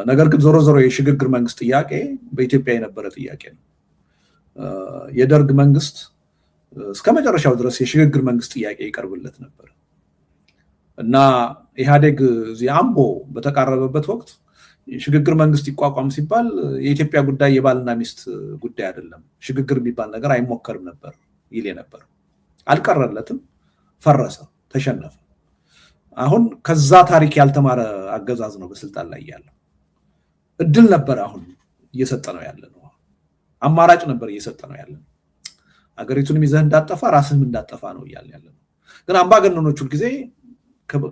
ነገር ግን ዞሮ ዞሮ የሽግግር መንግስት ጥያቄ በኢትዮጵያ የነበረ ጥያቄ ነው የደርግ መንግስት እስከ መጨረሻው ድረስ የሽግግር መንግስት ጥያቄ ይቀርብለት ነበር እና ኢህአዴግ ዚአምቦ በተቃረበበት ወቅት ሽግግር መንግስት ይቋቋም ሲባል የኢትዮጵያ ጉዳይ የባልና ሚስት ጉዳይ አይደለም ሽግግር የሚባል ነገር አይሞከርም ነበር ይል ነበር አልቀረለትም ፈረሰ ተሸነፈ አሁን ከዛ ታሪክ ያልተማረ አገዛዝ ነው በስልጣን ላይ ያለው እድል ነበር አሁን እየሰጠ ነው ያለው አማራጭ ነበር እየሰጠ ነው ያለው አገሪቱንም ይዘህ እንዳጠፋ ራስህም እንዳጠፋ ነው ያለው ግን አምባገነኖቹ ጊዜ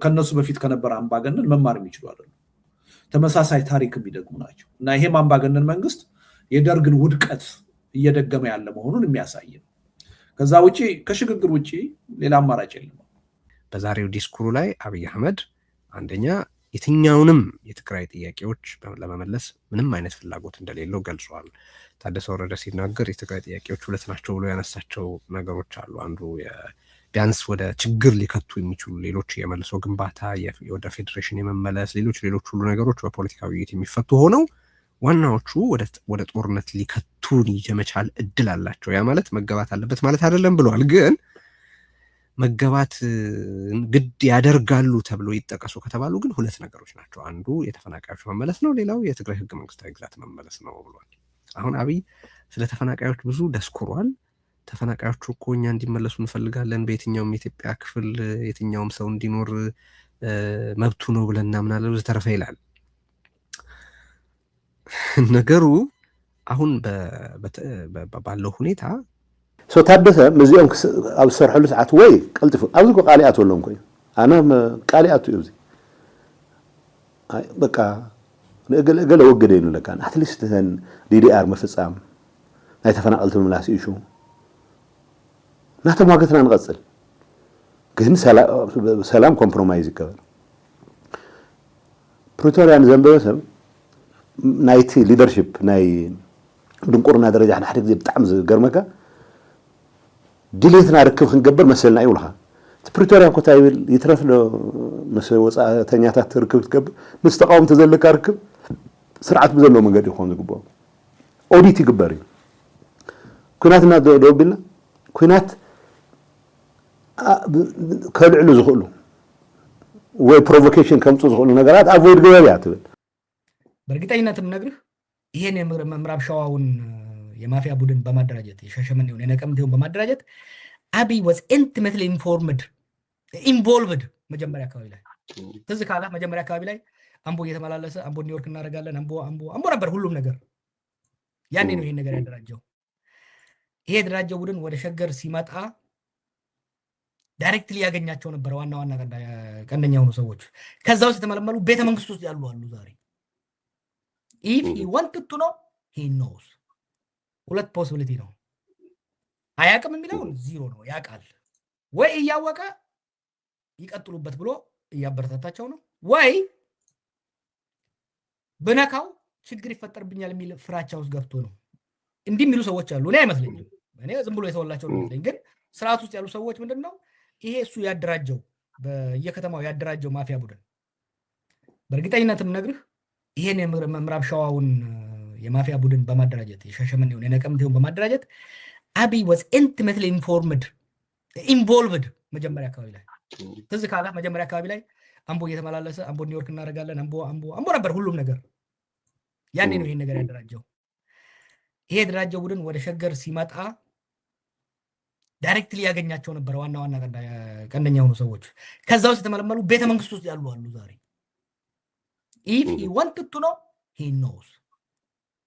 ከነሱ በፊት ከነበረ አምባገነን መማር የሚችሉ አይደለም ተመሳሳይ ታሪክ የሚደግሙ ናቸው እና ይሄም አምባገነን መንግስት የደርግን ውድቀት እየደገመ ያለ መሆኑን የሚያሳይ ነው ከዛ ውጪ ከሽግግር ውጪ ሌላ አማራጭ የለም በዛሬው ዲስኩሩ ላይ አብይ አህመድ አንደኛ የትኛውንም የትግራይ ጥያቄዎች ለመመለስ ምንም አይነት ፍላጎት እንደሌለው ገልጿል ታደሰ ወረደ ሲናገር የትግራይ ጥያቄዎች ሁለት ናቸው ብሎ ያነሳቸው ነገሮች አሉ አንዱ ቢያንስ ወደ ችግር ሊከቱ የሚችሉ ሌሎች የመልሶ ግንባታ ወደ ፌዴሬሽን የመመለስ ሌሎች ሁሉ ነገሮች በፖለቲካዊ ውይይት የሚፈቱ ሆነው ዋናዎቹ ወደ ጦርነት ሊከቱን የመቻል እድል አላቸው ያ ማለት መገባት አለበት ማለት አይደለም ብለዋል ግን መገባት ግድ ያደርጋሉ ተብሎ ይጠቀሱ ከተባሉ ግን ሁለት ነገሮች ናቸው አንዱ የተፈናቃዮች መመለስ ነው ሌላው የትግራይ ህገ መንግስታዊ ግዛት መመለስ ነው ብሏል አሁን አብይ ስለ ተፈናቃዮች ብዙ ደስኩሯል ተፈናቃዮቹ እኮ እኛ እንዲመለሱ እንፈልጋለን በየትኛውም የኢትዮጵያ ክፍል የትኛውም ሰው እንዲኖር መብቱ ነው ብለን እናምናለን ወዘተረፈ ይላል ነገሩ አሁን ባለው ሁኔታ سو تحدث مزيوم أو سرحلو ساعات وي قلت أوزكو قاليات ولهم كوي أنا قاليات يوزي بقى قال وقدين ولا كان أتليست هن DDR مفصام هاي تفنقلت من الناس يشو نحن ما قلنا نغسل كن سلام كومبرومايز كبر بريتوريان زنبوسم نايتي ليدرشيب ناي دنقرنا درجة احنا حد بتعمز قرمكه دليتنا ركب خنقبل مثلنا يولها بريتوريا كتايل يترف له مثل وصاتنياتات ركب تقبل مستقاوم تزلك ركب سرعه بزلو منقد يكون يقبو اوديتي قبري كناتنا دوبلنا كنات كلعلو زخلو ወይ ፕሮቮኬሽን ከምጡ ዝሆኑ ነገራት አቮይድ ገበያት በርግጠኝነትም ነግርህ ይሄን የምዕራብ ሸዋውን የማፊያ ቡድን በማደራጀት የሻሸመኔውን የነቀምቴውን በማደራጀት አብይ was intimately involved መጀመሪያ አካባቢ ላይ ትዝ ካለ መጀመሪያ አካባቢ ላይ አምቦ እየተመላለሰ አምቦ ኒውዮርክ እናደርጋለን አምቦ ነበር ሁሉም ነገር ያኔ ነው ይሄን ነገር ያደራጀው ይሄ ያደራጀው ቡድን ወደ ሸገር ሲመጣ ዳይሬክትሊ ያገኛቸው ነበር ዋና ቀንደኛ ሆኑ ሰዎች ከዛው ተመለመሉ ቤተ መንግስት ውስጥ ያሉ አሉ ዛሬ if he wanted to know he knows ሁለት ፖሲቢሊቲ ነው አያቅም የሚለው ዜሮ ነው ያቃል ወይ ያወቀ ይቀጥሉበት ብሎ ያበረታታቸው ነው ወይ በነካው ችግር ይፈጠርብኛል የሚል ፍራቻ ውስጥ ገብቶ ነው እንዲህ የሚሉ ሰዎች አሉ እኔ አይመስለኝም እኔ ዝም ብሎ የተወላቸው ነው ግን ስርዓት ውስጥ ያሉ ሰዎች ምንድነው ይሄ እሱ ያደራጀው በየከተማው ያደራጀው ማፊያ ቡድን በርግጠኝነትም ነግርህ ይሄን የምዕራብ ሸዋውን የማፊያ ቡድን በማደራጀት የሻሸመኔውን የነቀምቴውን በማደራጀት አብይ was intimately involved መጀመሪያ አካባቢ ላይ ትዝ ካለ መጀመሪያ አካባቢ ላይ አምቦ እየተመላለሰ አምቦ ኒውዮርክ እናደርጋለን አምቦ ነበር ሁሉም ነገር ያኔ ነው ይሄን ነገር ያደራጀው ይሄ ያደራጀው ቡድን ወደ ሸገር ሲመጣ ዳይሬክትሊ ያገኛቸው ነበር ዋና ቀንደኛ ሆኑ ሰዎች ከዛው ተመለመሉ ቤተ መንግስት ውስጥ ያሉ አሉ ዛሬ if he wanted to know he knows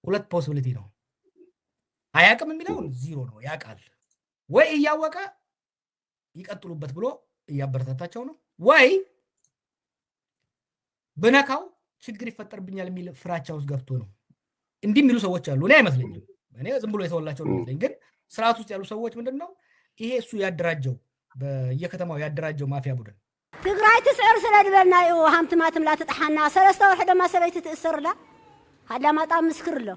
ሁለት ፖሲቢሊቲ ነው አያቅም የሚለው ዜሮ ነው ያቃል ወይ ያወቀ ይቀጥሉበት ብሎ ያበረታታቸው ነው ወይ በነካው ችግር ይፈጠርብኛል የሚል ፍራቻ ውስጥ ገብቶ ነው እንዲህ የሚሉ ሰዎች አሉ እኔ አይመስለኝም እኔ ዝም ብሎ የተወላቸው ነው ግን ስርዓት ውስጥ ያሉ ሰዎች ምንድነው ይሄ እሱ ያደራጀው በየከተማው ያደራጀው ማፊያ ቡድን ትግራይ ትስዕር ስለድበልና እዩ ሃምትማትም ላ ተጣሐና ሰለስተ ወርሕ ደማ ሰበይቲ ትእሰርላ ሃዳማጣ ምስክርሎ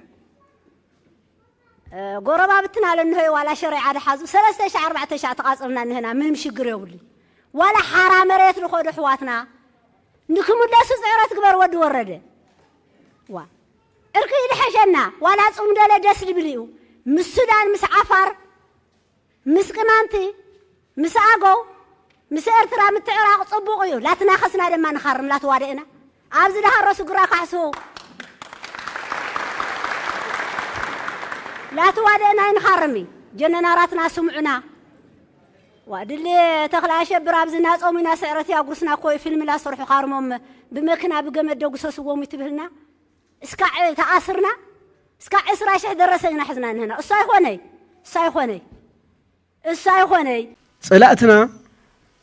ጎረባ ብትና ለንሆ ዋላ ሸሪዓ ደሓዙ 3400 ተቃጽልና ንህና ምንም ሽግር የውል ዋላ ሓራ መሬት ልኾዱ ሕዋትና ንክምለሱ ጽዕረት ግበር ወዲ ወረደ إركي الحشنا ولا تصوم دلا دس البليو مس السودان مس عفر مس قمانتي مس أجو مس إرترا متعراق صبوغيو لا تناخسنا لما نخرم لا توارئنا عبز لها الرأس قراك حسو لا توارئنا نخرمي جننا راتنا سمعنا وادلي تخلع شبر عبز الناس أمينا سعرتي أقرصنا كوي فيلم لا صرح خارمهم بمكنا بجمد دوقسوس وومي تبهلنا اسكع تعاصرنا اسكع إسراء شح درسنا حزنا هنا السايخوني صلاتنا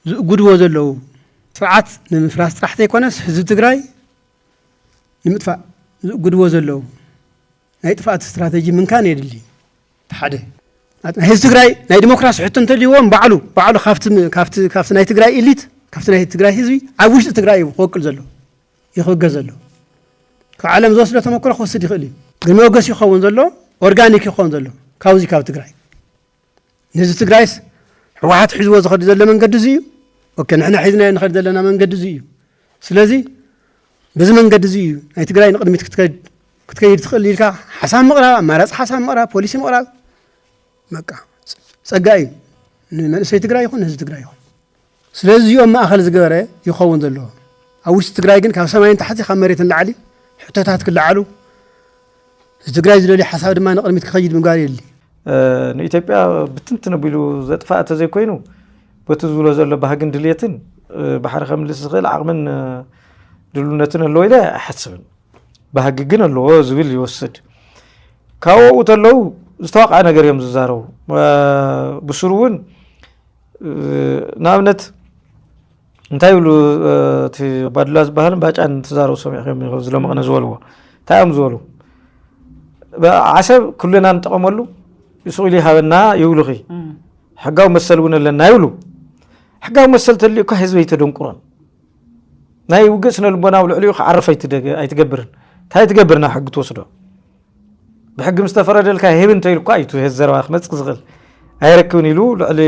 قدوة زلو ساعات نمفراس راحتي كونس حزب تግራይ يمطفع قدوة زلو ناي طفات استراتيجي من كان يدلي حدا حزب تግራይ ناي ديمقراسي حتى انتليوم بعلو كافت ناي تግራይ إليت كافت ناي تግራይ حزبي عوش تግራይ يوقل زلو يخوج زلو كعالم زوسله تمكر خوسد يخلي ግን መወገስ ይኸውን ዘሎ ኦርጋኒክ ይኸውን ዘሎ ካብዚ ካብ ትግራይ ነዚ ትግራይስ ሕወሓት ሒዝዎ ዝኸድ ዘሎ መንገዲ እዚ እዩ ኦኬ ንሕና ሒዝና ንኸድ ዘለና መንገዲ እዚ እዩ ስለዚ በዚ መንገዲ እዚ እዩ ናይ ትግራይ ንቅድሚት ክትከይድ ትኽእል ኢልካ ሓሳብ ምቕራብ ኣማራፂ ሓሳብ ምቕራብ ፖሊሲ ምቕራብ በቃ ፀጋ እዩ ንመንእሰይ ትግራይ ይኹን ህዝቢ ትግራይ ይኹን ስለዚ እዚኦም ማእኸል ዝገበረ ይኸውን ዘለዎ ኣብ ውሽጢ ትግራይ ግን ካብ ሰማይን ታሕቲ ካብ መሬትን ላዕሊ ሕቶታት ክለዓሉ ትግራይ ዝደልዩ ሓሳብ ድማ ንቅድሚት ክኸይድ ምግባር የድሊ ንኢትዮጵያ ብትንትን ኣቢሉ ዘጥፋእ ተዘይኮይኑ በቲ ዝብሎ ዘሎ ባህግን ድልየትን ባሕሪ ከምልስ ዝኽእል ዓቕምን ድልውነትን ኣለዎ ኢለ ኣይሓስብን ባህጊ ግን ኣለዎ ዝብል ይወስድ ካብኡ ተለው ዝተዋቕዐ ነገር እዮም ዝዛረቡ ብስሩ እውን ንኣብነት እንታይ ይብሉ እቲ ባድላ ዝበሃልን ባጫን ተዛረቡ ሰሚዕኹም ዝለመቕነ ዝበልዎ እንታይ እዮም ዝበሉ ዓሰብ ኩልና ንጠቐመሉ ይስኡል ይሃበና ይብሉኺ ሕጋዊ መሰል እውን ኣለና ይብሉ ሕጋዊ መሰል ተልእኳ ህዝቢ ኣይተደንቁሮን ናይ ውግእ ስነ ልቦና ኣብ ልዕሊኡ ክዓርፍ ኣይትገብርን እንታይ ትገብርና ሕጊ ትወስዶ ብሕጊ ምስ ተፈረደልካ ሂብ እንተኢልኳ እዩ ህዝ ዘረባ ክመፅእ ዝኽእል ኣይረክብን ኢሉ ልዕሊ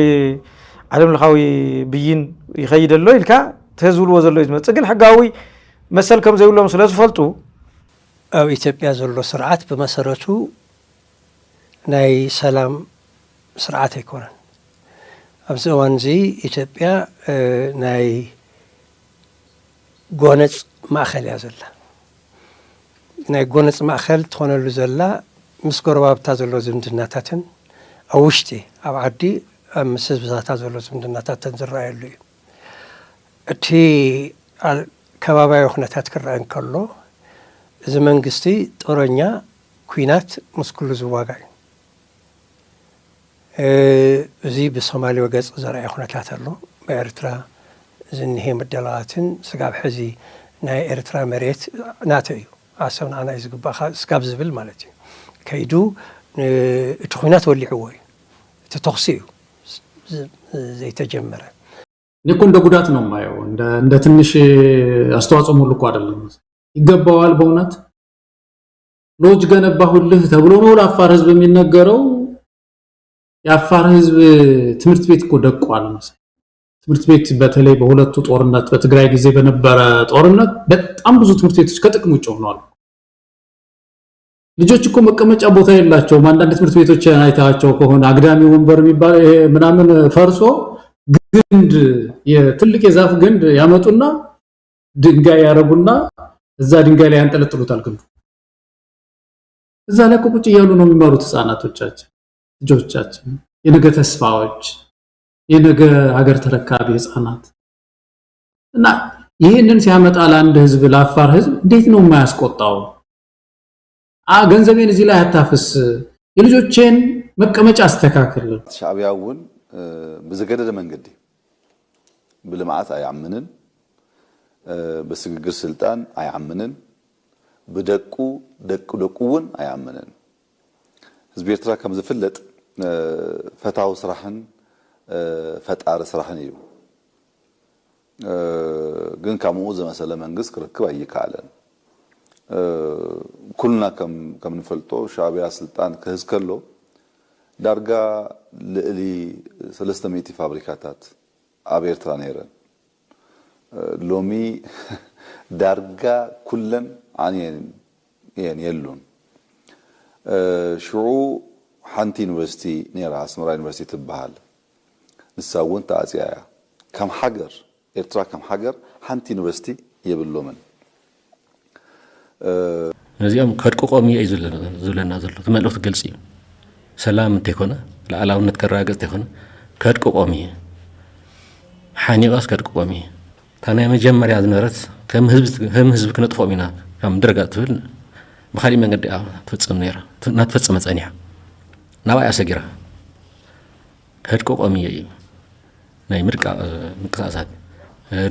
ዓለም ለኻዊ ብይን ይኸይድ ኣሎ ኢልካ ተዝብልዎ ዘሎ እዩ ዝመፅእ ግን ሕጋዊ መሰል ከም ዘይብሎም ስለ ዝፈልጡ ኣብ ኢትዮጵያ ዘሎ ስርዓት ብመሰረቱ ናይ ሰላም ስርዓት ኣይኮነን ኣብዚ እዋን እዚ ኢትዮጵያ ናይ ጎነፅ ማእኸል እያ ዘላ ናይ ጎነፅ ማእኸል ትኾነሉ ዘላ ምስ ጎረባብታ ዘሎ ዝምድናታትን ኣብ ውሽጢ ኣብ ዓዲ ኣብ ምስ ህዝብታታ ዘሎ ዝምድናታትን ዝረኣየሉ እዩ እቲ ከባባዊ ኩነታት ክረአ እንከሎ እዚ መንግስቲ ጦረኛ ኩናት ምስ ኩሉ ዝዋጋእ እዚ ብሶማሌ ወገፅ ዘርአየ ኩነታት ኣሎ ብኤርትራ ዝኒሄ ምድላዋትን ስጋብ ሕዚ ናይ ኤርትራ መሬት ናተ እዩ ኣሰብ ንዓና እዩ ዝግባእኻ ስጋብ ዝብል ማለት እዩ ከይዱ እቲ ኩናት ወሊዕዎ እዩ እቲ ተኽሲ እዩ ዘይተጀመረ እኔ እንደ ጉዳት ነው የማየው እንደ ትንሽ አስተዋጽኦ ሙሉ እኮ አይደለም ይገባዋል በእውነት ሎጅ ገነባሁልህ ተብሎ ነው ለአፋር ህዝብ የሚነገረው የአፋር ህዝብ ትምህርት ቤት እኮ ደቋል መሰለኝ ትምህርት ቤት በተለይ በሁለቱ ጦርነት በትግራይ ጊዜ በነበረ ጦርነት በጣም ብዙ ትምህርት ቤቶች ከጥቅም ውጭ ሆነዋል ልጆች እኮ መቀመጫ ቦታ የላቸውም አንዳንድ ትምህርት ቤቶች አይታቸው ከሆነ አግዳሚ ወንበር የሚባል ምናምን ፈርሶ ግንድ የትልቅ የዛፍ ግንድ ያመጡና ድንጋይ ያረጉና እዛ ድንጋይ ላይ ያንጠለጥሉታል ግንዱ እዛ ላይ ቁጭ ያሉ ነው የሚማሩት ህፃናቶቻችን ልጆቻችን የነገ ተስፋዎች የነገ ሀገር ተረካቢ ህፃናት እና ይሄንን ሲያመጣ ለአንድ ህዝብ ለአፋር ህዝብ እንዴት ነው የማያስቆጣው ገንዘቤን እዚህ ላይ አታፍስ የልጆቼን መቀመጫ አስተካክል ሻዕቢያውን بزجدد منجدي بالمعات أيعمنن بسججر سلطان أيعمنن بدقون أيعمنن زبير ترى كم زفلت فتاو صراحن فتار صراحن يو جن كموزة مثلا منجس كركب أي كعلن كلنا كم نفلتو شعبي سلطان كهز كله دارجا للي 300 فابريكاتات أبير ترانيرن لومي دارجا كلن عنين يلون شعو حنتي يونيفرسيتي نيرا اسمرا يونيفرسيتي تبهال نساون تعزيا كم حجر إرترا كم حجر حنتي يونيفرسيتي يبلو من نزيام كركو قومي زلنا تملوت قلسي سلام تيكونا العلاو نتكراغز تيكونا كركو قومي حاني غاس كركو قومي تانا مجمريا زنرت كم حزب كنطفو مينا كم درجات تفل بخالي من قد تفصم نيرا نتفصم صنيع نوايا سغيرا كركو قومي ناي مرقا مقصاصات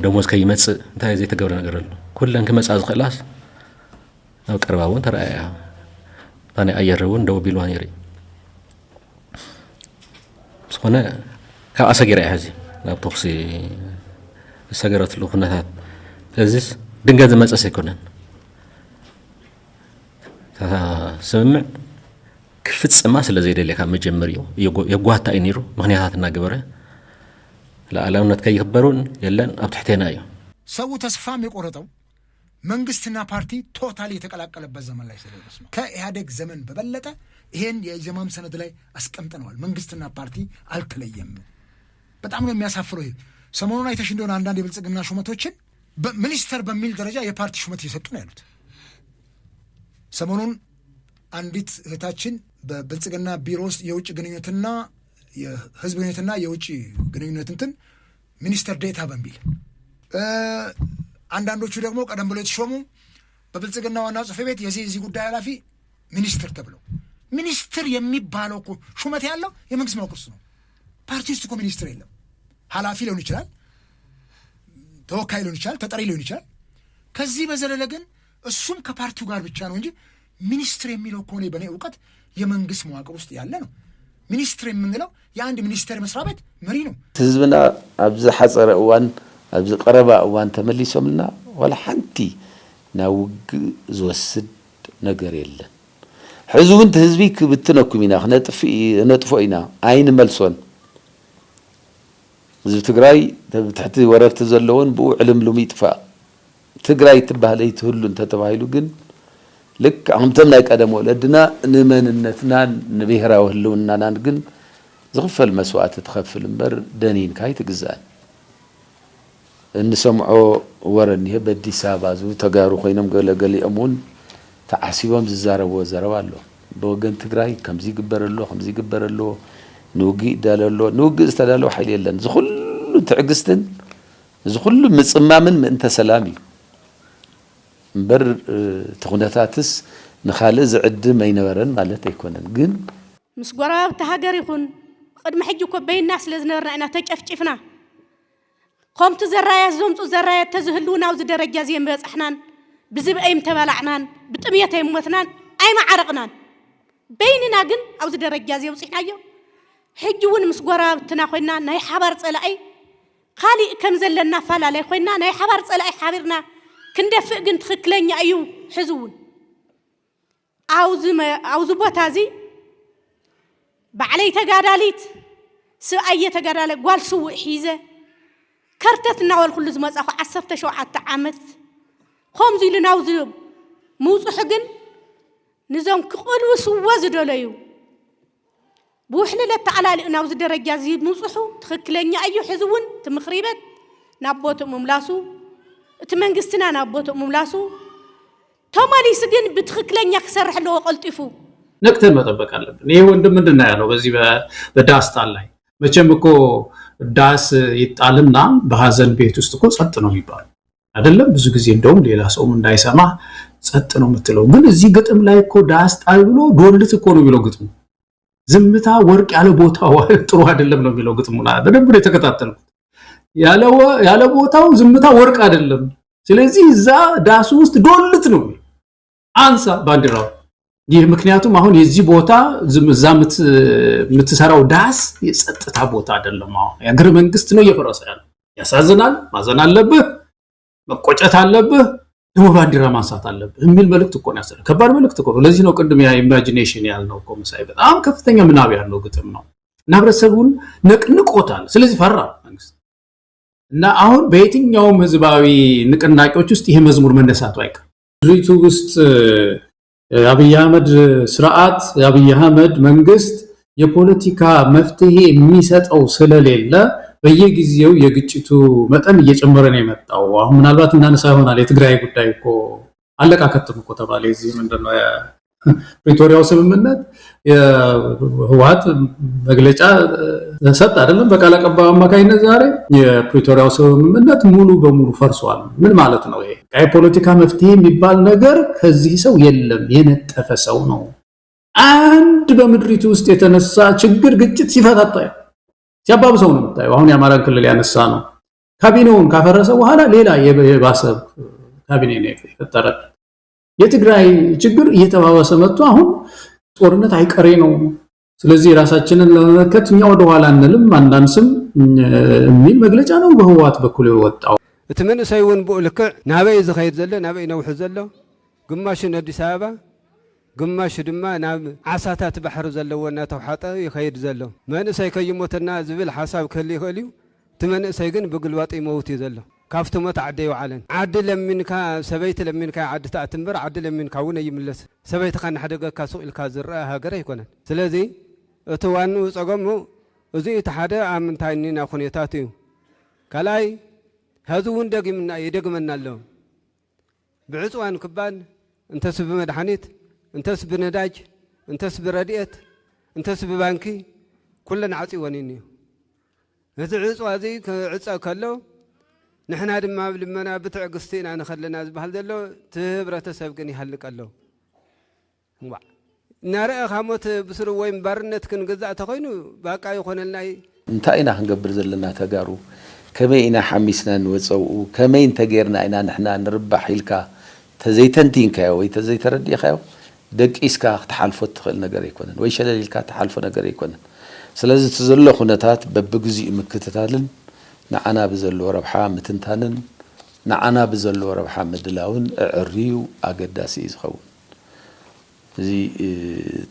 ደሞዝ ከይመጽ እንታይ ዘይ ተገብረ ነገር አለ ኩለን ከመጻዝ خلاص ነው ቀርባውን ተራያ ታኔ አየረውን ደው ቢሏን ይሪ ስሆነ ካአሰገራ ያዚ ናብ ተክሲ ሰገራት ለኹነታት ለዚስ ድንገት መጽስ ይኮነን ስምዕ ክፍጽማ ስለዚህ ደለካ መጀመሪያው የጓታ አይኒሩ ምክንያታትና ገበረ ለዓለምነት ከይخبሩን የለን አብትሕቴና እዩ ሰው ተስፋም የቆረጠው መንግስትና ፓርቲ ቶታሊ የተቀላቀለበት ዘመን ላይ ስለደረስ ነው። ከኢህአዴግ ዘመን በበለጠ ይሄን የጀማም ሰነድ ላይ አስቀምጠናል። መንግስትና ፓርቲ አልተለየም። በጣም ነው የሚያሳፍረው። ሰሞኑን አይተሽ እንደሆነ አንዳንድ የብልጽግና ሹመቶችን ሚኒስተር በሚል ደረጃ የፓርቲ ሹመት እየሰጡ ነው ያሉት። ሰሞኑን አንዲት እህታችን በብልጽግና ቢሮ ውስጥ የውጭ ግንኙነትና የህዝብ ግንኙነትና የውጭ ግንኙነት እንትን ሚኒስተር ዴታ በሚል አንዳንዶቹ ደግሞ ቀደም ብሎ የተሾሙ በብልጽግና ዋና ጽሕፈት ቤት የዚህ ጉዳይ ኃላፊ ሚኒስትር ተብለው ሚኒስትር የሚባለው እኮ ሹመት ያለው የመንግስት መዋቅር ውስጥ ነው። ፓርቲ ውስጥ እኮ ሚኒስትር የለም። ኃላፊ ሊሆን ይችላል፣ ተወካይ ሊሆን ይችላል፣ ተጠሪ ሊሆን ይችላል። ከዚህ በዘለለ ግን እሱም ከፓርቲው ጋር ብቻ ነው እንጂ ሚኒስትር የሚለው ከሆነ በእኔ እውቀት የመንግስት መዋቅር ውስጥ ያለ ነው። ሚኒስትር የምንለው የአንድ ሚኒስቴር መስሪያ ቤት መሪ ነው። ህዝብና አብዝ ሐጸረ እዋን አብዝ ቀረባ እዋን ተመሊሶምና ወላ ሓንቲ ናውግ ዝወስድ ነገር የለን። ሕዝቡን ህዝቢ ክብትነኩም ኢና ነጥፎ ኢና አይን መልሶን ህዝብ ትግራይ ተሕቲ ወረርቲ ዘለውን ብኡ ዕልምሉም ይጥፋ ትግራይ ትባህለ ይትህሉ እንተተባሂሉ ግን ልክ አሁንተም ናይ ቀደም ወለድና ንመንነትና ንብሔራዊ ህልውናና ግን ዝኽፈል መስዋዕት ትኸፍል እምበር ደኒን ካይ ትግዛእ እንሰምዖ ወረን ይሄ በአዲስ አበባ ዙ ተጋሩ ኮይኖም ገለገሊኦም እውን ተዓሲቦም ዝዛረብዎ ዘረባ ኣሎ በወገን ትግራይ ከምዚ ይግበረሎ ከምዚ ይግበረሎ ንውግእ ዳለሎ ንውግእ ዝተዳለወ ሓይል የለን ዝኹሉ ትዕግስትን ዝኹሉ ምጽማምን ምእንተ ሰላም እዩ እምበር ተኹነታትስ ንኻልእ ዝዕድም ኣይነበረን ማለት ኣይኮነን። ግን ምስ ጎረባብቲ ሃገር ይኹን ቅድሚ ሕጂ እኮ በይና ስለ ዝነበርና ኢና ተጨፍጭፍና ከምቲ ዘራያት ዘምፁ ዘራያት ተዝህልውና ኣብዚ ደረጃ እዚአን በፃሕናን ብዝብአይም ተበላዕናን ብጥምየት ኣይሞትናን ኣይማዓረቕናን በይንና ግን ኣብዚ ደረጃ እዚ በፂሕናዮ ሕጂ እውን ምስ ጎረባብትና ኮይና ናይ ሓባር ፀላኢ ካሊእ ከም ዘለና ኣፈላላይ ኮይና ናይ ሓባር ፀላኢ ሓቢርና كندفق جن تخكلني أيو حزون عاوز بوتازي بعلي تجارليت سأية تجارلك قال سوء حيزة كرتتنا والكل زماز أخو عصفت شو حتى عمت خمزي لنا عاوز موز حجن نظام كل وسوا زدليو بوحنا لا تعالى لنا عاوز درجة زيد موزحو تخكلني أيو حزون تمخريبت نبوت مملاسو تمنجستنا نبوتو مملاسو تومالي سجن بتخكلني يكسرح له قلطفو نكتل መጠበቅ አለብን። ይሄ ወንድም ምንድነው ያለው በዚህ በዳስ ጣል ላይ መቼም እኮ ዳስ ይጣልና በሐዘን ቤት ውስጥ እኮ ጸጥ ነው ይባላል አይደለም? ብዙ ጊዜ እንደውም ሌላ ሰውም እንዳይሰማ ጸጥ ነው የምትለው። ግን እዚህ ግጥም ላይ እኮ ዳስ ጣል ብሎ ዶልት እኮ ነው የሚለው ግጥሙ። ዝምታ ወርቅ ያለ ቦታው ጥሩ አይደለም ነው የሚለው ግጥሙና በደንብ ነው የተከታተልኩት። ያለ ቦታው ዝምታ ወርቅ አይደለም። ስለዚህ እዛ ዳሱ ውስጥ ዶልት ነው አንሳ ባንዲራው። ይህ ምክንያቱም አሁን የዚህ ቦታ ዝምዛምት የምትሰራው ዳስ የጸጥታ ቦታ አይደለም። አሁን የአገር መንግስት ነው እየፈረሰ ያለው። ያሳዝናል። ማዘን አለብህ፣ መቆጨት አለብህ፣ ደግሞ ባንዲራ ማንሳት አለብህ የሚል መልእክት እኮ ነው ያሰለው። ከባድ መልእክት እኮ ነው። ለዚህ ነው ቅድም ያ ኢማጂኔሽን ያልነው እኮ መሳይ በጣም ከፍተኛ ምናብ ያለው ግጥም ነው እና ህብረተሰቡን ነቅንቆታል። ስለዚህ ፈራ መንግስት እና አሁን በየትኛውም ህዝባዊ ንቅናቄዎች ውስጥ ይሄ መዝሙር መነሳቱ አይቀርም። ዙይቱ ውስጥ የአብይ አህመድ ስርዓት የአብይ አህመድ መንግስት የፖለቲካ መፍትሄ የሚሰጠው ስለሌለ በየጊዜው የግጭቱ መጠን እየጨመረ ነው የመጣው። አሁን ምናልባት እናነሳ ይሆናል የትግራይ ጉዳይ እኮ አለቃከትም እኮ ተባለ። እዚህ ምንድነው የፕሪቶሪያው ስምምነት የህወሓት መግለጫ ሰጥ አይደለም በቃል አቀባዩ አማካይነት ዛሬ የፕሪቶሪያው ስምምነት ሙሉ በሙሉ ፈርሷል። ምን ማለት ነው ይሄ? የፖለቲካ መፍትሄ የሚባል ነገር ከዚህ ሰው የለም፣ የነጠፈ ሰው ነው። አንድ በምድሪቱ ውስጥ የተነሳ ችግር ግጭት ሲፈታታ ሲያባብሰው ነው የምታየው። አሁን የአማራን ክልል ያነሳ ነው ካቢኔውን ካፈረሰ በኋላ ሌላ የባሰ ካቢኔ ነው የፈጠረ። የትግራይ ችግር እየተባባሰ መጥቶ አሁን ጦርነት አይቀሬ ነው። ስለዚህ ራሳችንን ለመመከት እኛ ወደ ኋላ አንልም አናንስም የሚል መግለጫ ነው በህወሓት በኩል የወጣው። እቲ መንእሰይ እውን ብኡ ልክዕ ናበይ ዝኸይድ ዘሎ ናበይ ነውሕ ዘሎ ግማሽ አዲስ አበባ ግማሽ ድማ ናብ ዓሳታት ባሕሪ ዘለዎ እናተውሓጠ ይኸይድ ዘሎ መንእሰይ ከይሞተና ዝብል ሓሳብ ክህሊ ይኽእል እዩ። እቲ መንእሰይ ግን ብግልባጥ ይመውት እዩ ዘሎ። ካብቲ ሞት ዓደ ይውዓለን። ዓዲ ለሚንካ ሰበይቲ ለሚንካ ዓዲ ተኣቲ እምበር ዓዲ ለሚንካ እውን ኣይምለስ። ሰበይትካ ንሓደገካ ሱቕ ኢልካ ዝረአ ሃገር ኣይኮነን። ስለዚ እቲ ዋንኡ ፀገሙ እዚ እቲ ሓደ ኣብ ምንታይ እኒና ኩነታት እዩ። ካልኣይ ሕዚ እውን ይደግመና ኣሎ። ብዕፅዋን ክባል እንተስ ብመድሓኒት እንተስ ብነዳጅ እንተስ ብረድኤት እንተስ ብባንኪ ኩለን ዓፂወን እዩ። እዚ ዕፅዋ እዚ ክዕፀብ ከሎ ንሕና ድማ ብልመና ብትዕግስቲ ኢና ንኸለና ዝበሃል ዘሎ እቲ ህብረተሰብ ግን ይሃልቅ ኣሎ። እናርአኻ ሞት ብስሩ ወይም ባርነት ክንገዛእ ተኾይኑ ባቃ ይኾነልና እንታይ ኢና ክንገብር ዘለና ተጋሩ ከመይ ኢና ሓሚስና ንወፀው ከመይ እንተጌርና ኢና ንሕና ንርባሕ ኢልካ ተዘይተንቲንካዮ ወይ ተዘይተረዲእካዮ ደቂስካ ክትሓልፎ ትኽእል ነገር ኣይኮነን ወይ ሸለሊልካ ትሓልፎ ነገር ኣይኮነን። ስለዚ እቲ ዘሎ ኩነታት በብግዚኡ ምክትታልን ንዓና ብዘለዎ ረብሓ ምትንታንን ንዓና ብዘለዎ ረብሓ ምድላውን ዕርዩ ኣገዳሲ እዩ ዝኸውን። እዚ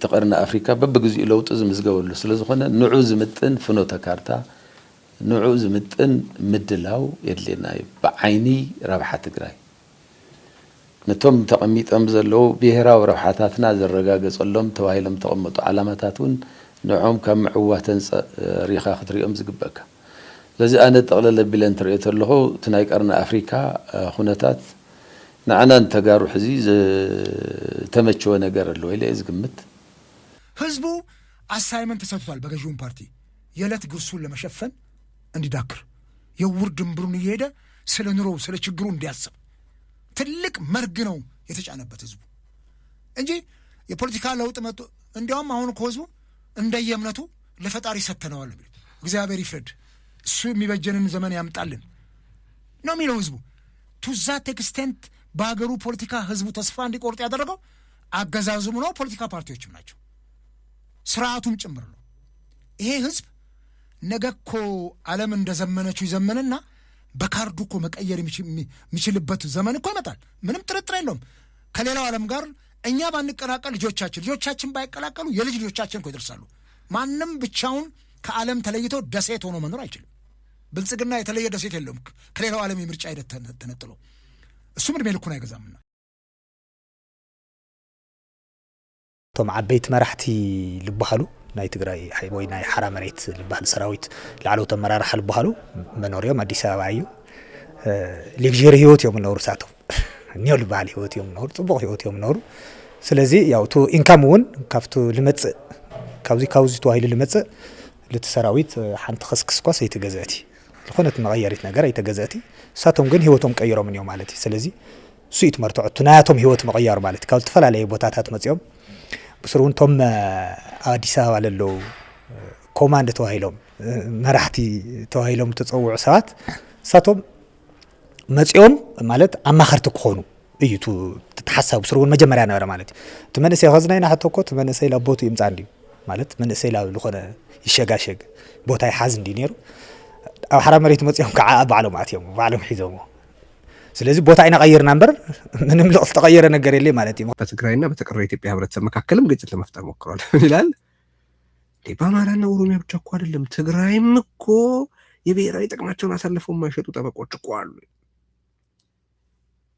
ተቐርና ኣፍሪካ በብግዚኡ ለውጢ ዝምዝገበሉ ስለ ዝኾነ ንዑ ዝምጥን ፍኖተ ካርታ ንዑ ዝምጥን ምድላው የድልየና እዩ ብዓይኒ ረብሓ ትግራይ ነቶም ተቐሚጦም ዘለዉ ብሄራዊ ረብሓታትና ዘረጋገፀሎም ተባሂሎም ተቐመጡ ዓላማታት እውን ንዖም ካብ ምዕዋተን ሪኻ ክትሪኦም ዝግበአካ። ስለዚ ኣነ ጠቕለለ ቢለ እንትሪኦ ተለኹ እቲ ናይ ቀርኒ ኣፍሪካ ኩነታት ንዓና እንተጋሩ ሕዚ ዝተመቸወ ነገር ኣለዎ ኢለ ዝግምት። ህዝቡ አሳይመንት ተሰጥቷል በገዢውን ፓርቲ የዕለት ጉርሱን ለመሸፈን እንዲዳክር የውር ድንብሩን እየሄደ ስለ ኑሮው ስለ ችግሩ እንዲያስብ ትልቅ መርግ ነው የተጫነበት ህዝቡ እንጂ የፖለቲካ ለውጥ መጥቶ እንዲያውም አሁን እኮ ህዝቡ እንደየእምነቱ ለፈጣሪ ሰተነዋል ቢል እግዚአብሔር ይፍረድ እሱ የሚበጀንን ዘመን ያምጣልን ነው የሚለው ህዝቡ። ቱ ዛት ኤክስቴንት በሀገሩ ፖለቲካ ህዝቡ ተስፋ እንዲቆርጥ ያደረገው አገዛዙም ነው ፖለቲካ ፓርቲዎችም ናቸው ስርዓቱም ጭምር ነው። ይሄ ህዝብ ነገ እኮ ዓለም እንደዘመነችው ይዘመንና በካርዱ እኮ መቀየር የሚችልበት ዘመን እኮ ይመጣል። ምንም ጥርጥር የለውም። ከሌላው ዓለም ጋር እኛ ባንቀላቀል ልጆቻችን ባይቀላቀሉ የልጅ ልጆቻችን እኮ ይደርሳሉ። ማንም ብቻውን ከዓለም ተለይቶ ደሴት ሆኖ መኖር አይችልም። ብልጽግና የተለየ ደሴት የለውም ከሌላው ዓለም የምርጫ ሂደት ተነጥሎ እሱም ዕድሜ ልኩን አይገዛምና። ቶም ዓበይቲ መራሕቲ ልበሃሉ ናይ ትግራይ ወይ ናይ ሓራ መሬት ልበሃል ሰራዊት ላዕለዎት ኣመራርሓ ልበሃሉ መኖርዮም ኣዲስ አበባ እዩ። ሌክዠሪ ህይወት እዮም ዝነብሩ ሳቶም እኒኦ ልበሃል ህይወት እዮም ዝነብሩ ፅቡቕ ህይወት እዮም ዝነብሩ። ስለዚ ያው እቲ ኢንካም እውን ካብቲ ልመፅእ ካብዚ ተባሂሉ ልመፅእ ለቲ ሰራዊት ሓንቲ ከስክስ ኳስ ኣይተገዝአቲ ዝኾነት መቐየሪት ነገር ኣይተገዝአቲ እሳቶም ግን ህይወቶም ቀይሮም እዮም ማለት እዩ። ስለዚ እሱ እዩ ትመርትዖ እቲ ናያቶም ህይወት መቐያሩ ማለት ካብ ዝተፈላለየ ቦታታት መፅኦም ብስሩ እውን ቶም ኣዲስ ኣበባ ለለዉ ኮማንድ ተባሂሎም መራሕቲ ተባሂሎም ተፀውዑ ሰባት እሳቶም መፅኦም ማለት ኣማኸርቲ ክኾኑ እዩ ተሓሳብ ብስሩ እውን መጀመርያ ነበረ ማለት እዩ። እቲ መንእሰይ ከዝናይና ሓቶ እኮ እቲ መንእሰይ ላቦቱ ይምፃ እንድዩ ማለት መንእሰይ ላብ ዝኾነ ይሸጋሸግ ቦታ ይሓዝ እንዲ ነይሩ ኣብ ሓራ መሬት መፅኦም ከዓ ባዕሎም ኣትዮም ባዕሎም ሒዞሞ ስለዚህ ቦታ አይና ቀየርና ነበር ምንም ለውጥ ተቀየረ ነገር የለ ማለት ነው። በትግራይና በተቀረው የኢትዮጵያ ህብረተሰብ መካከልም ግጭት ለመፍጠር ሞክሯል ይላል። በአማራና ኦሮሚያ ብቻ እኮ አይደለም ትግራይም እኮ የብሔራዊ ጥቅማቸውን አሳልፈው የማይሸጡ ጠበቆች እኮ አሉ።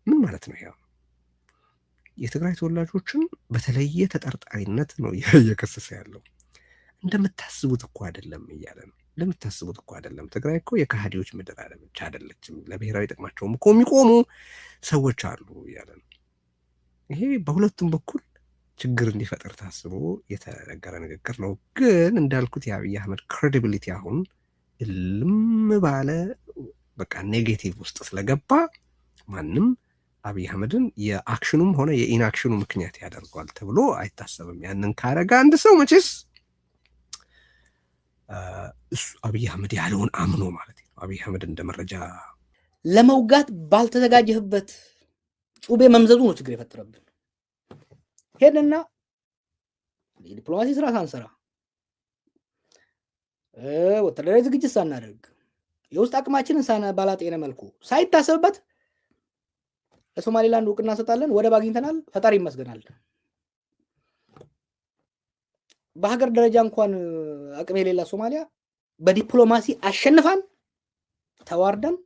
ምን ማለት ነው? ያው የትግራይ ተወላጆችን በተለየ ተጠርጣሪነት ነው እየከሰሰ ያለው። እንደምታስቡት እኮ አይደለም እያለ ነው። እንደምታስቡት እኮ አይደለም። ትግራይ እኮ የካሃዲዎች ምድር አይደለችም። ለብሔራዊ ጥቅማቸውም እኮ የሚቆሙ ሰዎች አሉ እያለ ነው። ይሄ በሁለቱም በኩል ችግር እንዲፈጠር ታስቦ የተነገረ ንግግር ነው። ግን እንዳልኩት የአብይ አህመድ ክሬዲቢሊቲ አሁን እልም ባለ በቃ ኔጌቲቭ ውስጥ ስለገባ ማንም አብይ አህመድን የአክሽኑም ሆነ የኢንአክሽኑ ምክንያት ያደርገዋል ተብሎ አይታሰብም። ያንን ካረጋ አንድ ሰው መቼስ እሱ አብይ አህመድ ያለውን አምኖ ማለት ነው። አብይ አህመድ እንደ መረጃ ለመውጋት ባልተዘጋጀህበት ጩቤ መምዘዙ ነው ችግር የፈጠረብን። ሄድና የዲፕሎማሲ ስራ ሳንሰራ ወታደራዊ ዝግጅት ሳናደርግ የውስጥ አቅማችንን ባላጤነ መልኩ ሳይታሰብበት ለሶማሌላንድ እውቅና እንሰጣለን፣ ወደብ አግኝተናል፣ ፈጣሪ ይመስገናል። በሀገር ደረጃ እንኳን አቅም የሌላ ሶማሊያ በዲፕሎማሲ አሸንፋን ተዋርደን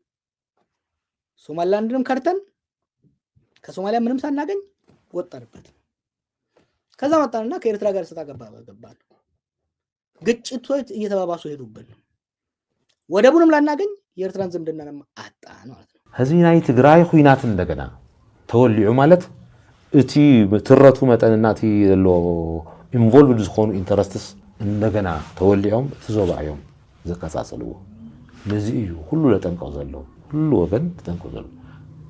ሶማሌላንድንም ከርተን ከሶማሊያ ምንም ሳናገኝ ወጣንበት። ከዛ መጣንና ከኤርትራ ጋር ገባን። ግጭቶች እየተባባሱ ሄዱብን። ወደቡንም ላናገኝ የኤርትራን ዝምድናንም አጣን ማለት ነው። ህዝቢ ናይ ትግራይ ኩናት እንደገና ተወሊዑ ማለት እቲ ትረቱ መጠንና እቲ ዘሎ ኢንቮልቭድ ዝኾኑ ኢንተረስትስ እንደገና ተወሊዖም እቲ ዞባ እዮም ዘቀጻጽልዎ። ነዚ እዩ ኩሉ ለጠንቀቕ ዘሎ ኩሉ ወገን ተጠንቀቕ ዘሎ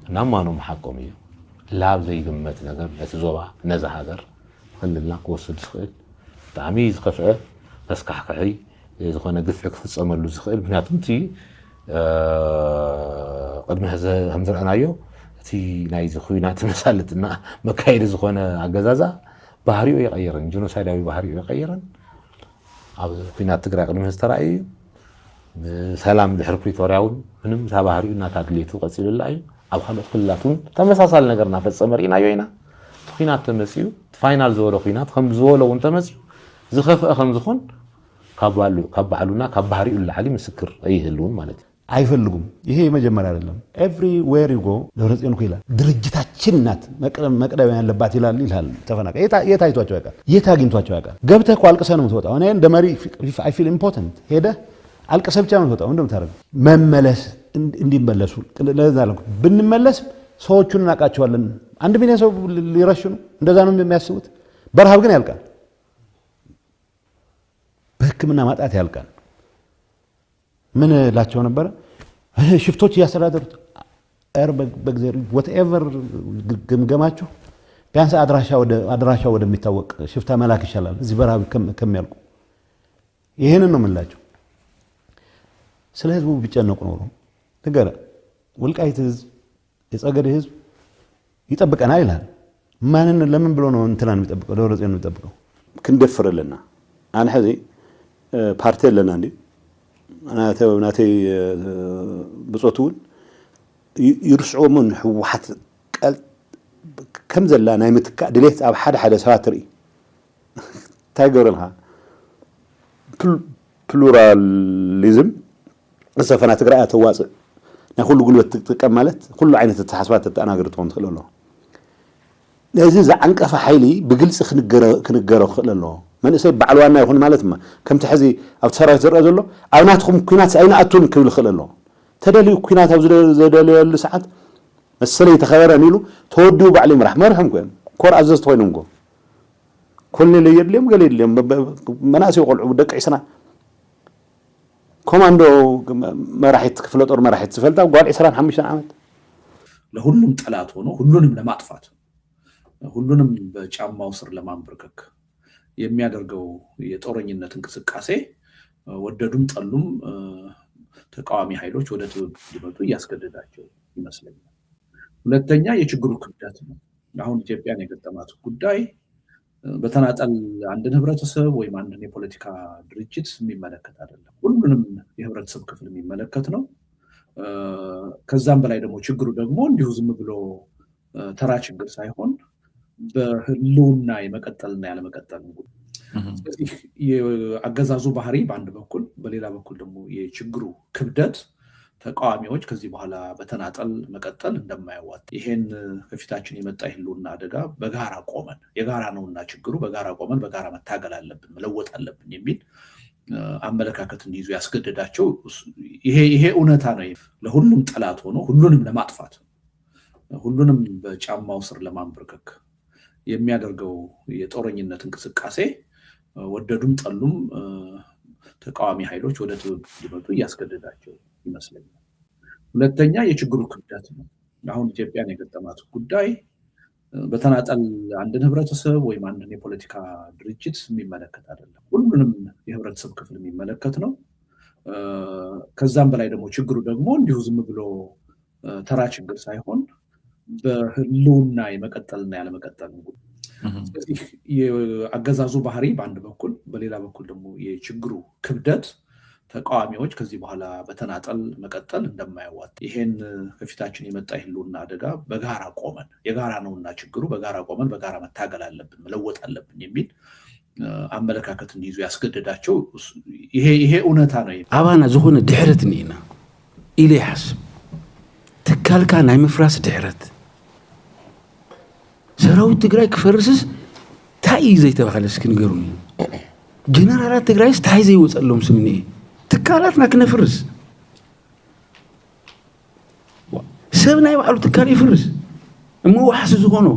እናማኖም ሓቆም እዩ። ላብ ዘይግመት ነገር ነቲ ዞባ ነዛ ሃገር ክልልና ክወስድ ዝኽእል ብጣዕሚ ዝኸፍዐ ተስካሕክሒ ዝኾነ ግፍዒ ክፍፀመሉ ዝኽእል ምክንያቱም እቲ ቅድሚ ሕዚ ከም ዝረአናዮ እቲ ናይዚ ኩናት መሳልጥና መካየዲ ዝኾነ ኣገዛዛ ባህሪኡ ይቀይረን፣ ጂኖሳይዳዊ ባህሪኡ ይቀይረን። ኣብ ኩናት ትግራይ ቅድሚ ሕዚ ተራእዩ ሰላም ድሕሪ ፕሪቶርያ እውን ምንም እታ ባህሪኡ እናታድልየቱ ቀፂሉላ እዩ። ኣብ ካልኦት ክልላት እውን ተመሳሳሊ ነገር እናፈፀመ ርኢናዮ ኢና። እቲ ኩናት ተመፅኡ ፋይናል ዝበሎ ኩናት ከም ዝበሎ እውን ተመፅኡ ዝኸፍአ ከም ዝኾን ካብ ባዕሉና ካብ ባህሪኡ ላዕሊ ምስክር ኣይህልውን ማለት እዩ። አይፈልጉም። ይሄ የመጀመሪያ አይደለም። ኤቭሪዌር ዩ ጎ ደብረጽዮን እኮ ይላል ድርጅታችን ናት መቅደም ያለባት ይላል። ተፈናቃይ የት አይቷቸው ያውቃል? የት አግኝቷቸው ያውቃል? ገብተህ እኮ አልቅሰህ ነው የምትወጣው። እኔ እንደ መሪ አይ ፊል ኢምፖርታንት ሄደህ አልቅሰህ ብቻ ነው የምትወጣው። እንደምታደርገው መመለስ እንዲመለሱ ለዛ ነው ብንመለስ ሰዎቹን እናውቃቸዋለን። 1 ሚሊዮን ሰው ሊረሽኑ እንደዛ ነው የሚያስቡት። በረሃብ ግን ያልቃል። በሕክምና ማጣት ያልቃል። ምን ላቸው ነበር ሽፍቶች ያስተዳደሩት በግዘር whatever ግምገማችሁ ቢያንስ አድራሻው ወደሚታወቅ ሽፍታ መላክ ይሻላል እዚህ በረሃብ ከሚያልቁ። ይሄንን ነው የምላቸው። ስለ ህዝቡ ቢጨነቁ ነው ነገር ወልቃይት ህዝብ የጸገዴ ህዝብ ይጠብቀናል ይላል። ማንን ለምን ብሎ ነው እንትናን የሚጠብቀው? ደብረጽዮን ነው የሚጠብቀው። ክንደፍረልና አና ህዚ ፓርቲ ለና እንዴ ናተይ ብጾቱን ይርስዖምን ህወሓት ቀል ከም ዘላ ናይ ምትካ ድሌት ኣብ ሓደ ሰባት ርኢ ታይገርልሃ ፕሉራሊዝም ሰፈና ትግራይ ተዋጽእ ናይ ኩሉ ጉልበት ትጥቀም ማለት ኩሉ ዓይነት ተሓስባት ተኣናገር ትኾን ትኽእል ኣሎ። ነዚ ዝዓንቀፈ ሓይሊ ብግልፂ ክንገሮ ክኽእል ኣሎ። መንእሰይ በዓል ዋና ይኹን ማለት ማ ከምቲ ሕዚ ኣብ ሰራዊት ዝረአ ዘሎ ኣብ ናትኩም ኩናት ኣይንኣቱን ክብል ክእል ኣሎ። ተደልዩ ኩናት ኣብ ዝደልየሉ ሰዓት መሰለይ ተኸበረን ኢሉ ተወዲኡ ባዕሉ ይምራሕ መርሖም ኮይኖም ኮር ኣዘዝቲ ኮይኖም ጎ ኮሎኔል የድልዮም ገለ የድልዮም መናእሰይ ቆልዑ ደቂ ዒስና ኮማንዶ መራሒት ክፍለ ጦር መራሒት ዝፈልጣ ጓል 25 ዓመት ለሁሉም ጠላት ሆኖ ሁሉንም ለማጥፋት ሁሉንም በጫማው ስር ለማንበርከክ የሚያደርገው የጦረኝነት እንቅስቃሴ ወደዱም ጠሉም ተቃዋሚ ኃይሎች ወደ ትብብር እንዲመጡ እያስገደዳቸው ይመስለኛል። ሁለተኛ የችግሩ ክብደት ነው። አሁን ኢትዮጵያን የገጠማት ጉዳይ በተናጠል አንድን ህብረተሰብ ወይም አንድን የፖለቲካ ድርጅት የሚመለከት አይደለም። ሁሉንም የህብረተሰብ ክፍል የሚመለከት ነው። ከዛም በላይ ደግሞ ችግሩ ደግሞ እንዲሁ ዝም ብሎ ተራ ችግር ሳይሆን በህልውና የመቀጠልና ያለመቀጠል ነው። ስለዚህ የአገዛዙ ባህሪ በአንድ በኩል፣ በሌላ በኩል ደግሞ የችግሩ ክብደት ተቃዋሚዎች ከዚህ በኋላ በተናጠል መቀጠል እንደማያዋጥ ይሄን ከፊታችን የመጣ ህልውና አደጋ በጋራ ቆመን የጋራ ነውና ችግሩ በጋራ ቆመን በጋራ መታገል አለብን መለወጥ አለብን የሚል አመለካከት እንዲይዙ ያስገደዳቸው ይሄ እውነታ ነው። ለሁሉም ጠላት ሆኖ ሁሉንም ለማጥፋት ሁሉንም በጫማው ስር ለማንበርከክ የሚያደርገው የጦረኝነት እንቅስቃሴ ወደዱም ጠሉም ተቃዋሚ ኃይሎች ወደ ትብብር እንዲመጡ ያስገደዳቸው ይመስለኛል። ሁለተኛ የችግሩ ክብደት ነው። አሁን ኢትዮጵያን የገጠማት ጉዳይ በተናጠል አንድን ህብረተሰብ ወይም አንድን የፖለቲካ ድርጅት የሚመለከት አይደለም። ሁሉንም የህብረተሰብ ክፍል የሚመለከት ነው። ከዛም በላይ ደግሞ ችግሩ ደግሞ እንዲሁ ዝም ብሎ ተራ ችግር ሳይሆን በህልውና የመቀጠልና ያለመቀጠል ነው። ስለዚህ የአገዛዙ ባህሪ በአንድ በኩል በሌላ በኩል ደግሞ የችግሩ ክብደት ተቃዋሚዎች ከዚህ በኋላ በተናጠል መቀጠል እንደማያዋጥ ይሄን ከፊታችን የመጣ ህልውና አደጋ በጋራ ቆመን የጋራ ነውና ችግሩ በጋራ ቆመን በጋራ መታገል አለብን መለወጥ አለብን የሚል አመለካከት እንዲይዙ ያስገደዳቸው ይሄ እውነታ ነው። አባና ዝኾነ ድሕረት ነይና ኢለ ይሓስብ ትካልካ ናይ ምፍራስ ድሕረት ሰራዊት ትግራይ ክፈርስስ ታይ ዘይተባኸለ እስኪ ንገሩኒ ጀነራላት ትግራይስ ታይ ዘይወፀሎም ስምኒ ትካላትና ክነፍርስ ሰብ ናይ ባዕሉ ትካል ይፍርስ እመዋሓሲ ዝኾኖ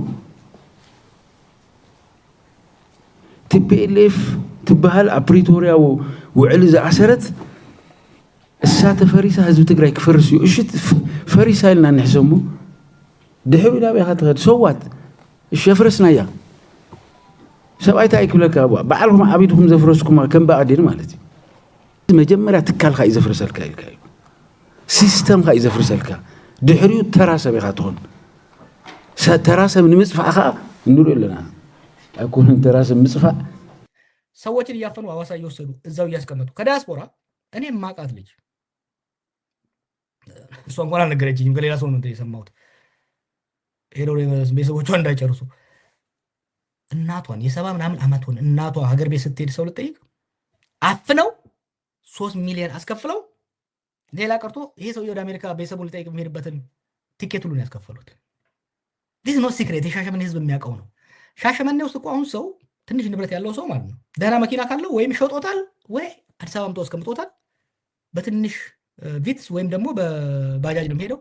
TPLF ትበሃል ኣብ ፕሪቶሪያ ውዕል ዝኣሰረት እሳ ተፈሪሳ ህዝቢ ትግራይ ክፈርስ እዩ እሺ ፈሪሳ ኢልና ንሕሰሞ ድሕሪ ናብ ኢኻ ትኸድ ሰዋት እሺ ፍረስናያ ሰብኣይታ ኣይክብለካ በዓልኩም ዓቢድኩም ዘፍረስኩም ከም ባዕዴን ማለት እዩ መጀመርያ ትካልካ እዩ ዘፍርሰልካ ኢልካ እዩ ሲስተምካ እዩ ዘፍርሰልካ ድሕሪኡ ተራሰብ ኢኻ ትኾን ተራሰብ ንምፅፋዕ ከዓ እንሪኦ ኣለና አይኮንም ተራሰብ ምጽፋ ሰዎችን እያፈኑ አዋሳ እየወሰዱ እዛው እያስቀመጡ ከዲያስፖራ እኔ ማቃት ልጅ እሷ እንኳን አልነገረችኝም ከሌላ ሰው ነው የሰማሁት ሄዶ ቤተሰቦቿ እንዳይጨርሱ እናቷን የሰባ ምናምን አመቷን እናቷ ሀገር ቤት ስትሄድ ሰው ልጠይቅ አፍነው 3 ሚሊዮን አስከፍለው ሌላ ቀርቶ ይሄ ሰው ወደ አሜሪካ ቤተሰቡን ልጠይቅ የሚሄድበትን ቲኬት ሁሉ ነው ያስከፈሉት። this is no secret የሻሸመኔ ህዝብ የሚያውቀው ነው። ሻሸመኔ ውስጥ እኮ አሁን ሰው ትንሽ ንብረት ያለው ሰው ማለት ነው ደህና መኪና ካለው ወይም ሸጦታል ወይ አዲስ አበባ መጥቶ አስቀምጦታል በትንሽ ቪትስ ወይም ደግሞ በባጃጅ ነው ሄደው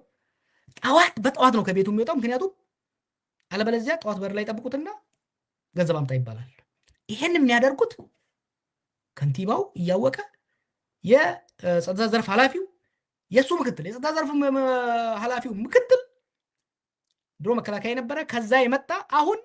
በጠዋት ነው ከቤቱ የሚወጣው ምክንያቱም አለበለዚያ ጠዋት በር ላይ ጠብቁትና ገንዘብ አምጣ ይባላል። ይሄን የሚያደርጉት ከንቲባው እያወቀ የጸጥታ ዘርፍ ኃላፊው የሱ ምክትል የጸጥታ ዘርፍ ኃላፊው ምክትል ድሮ መከላከያ የነበረ ከዛ የመጣ አሁን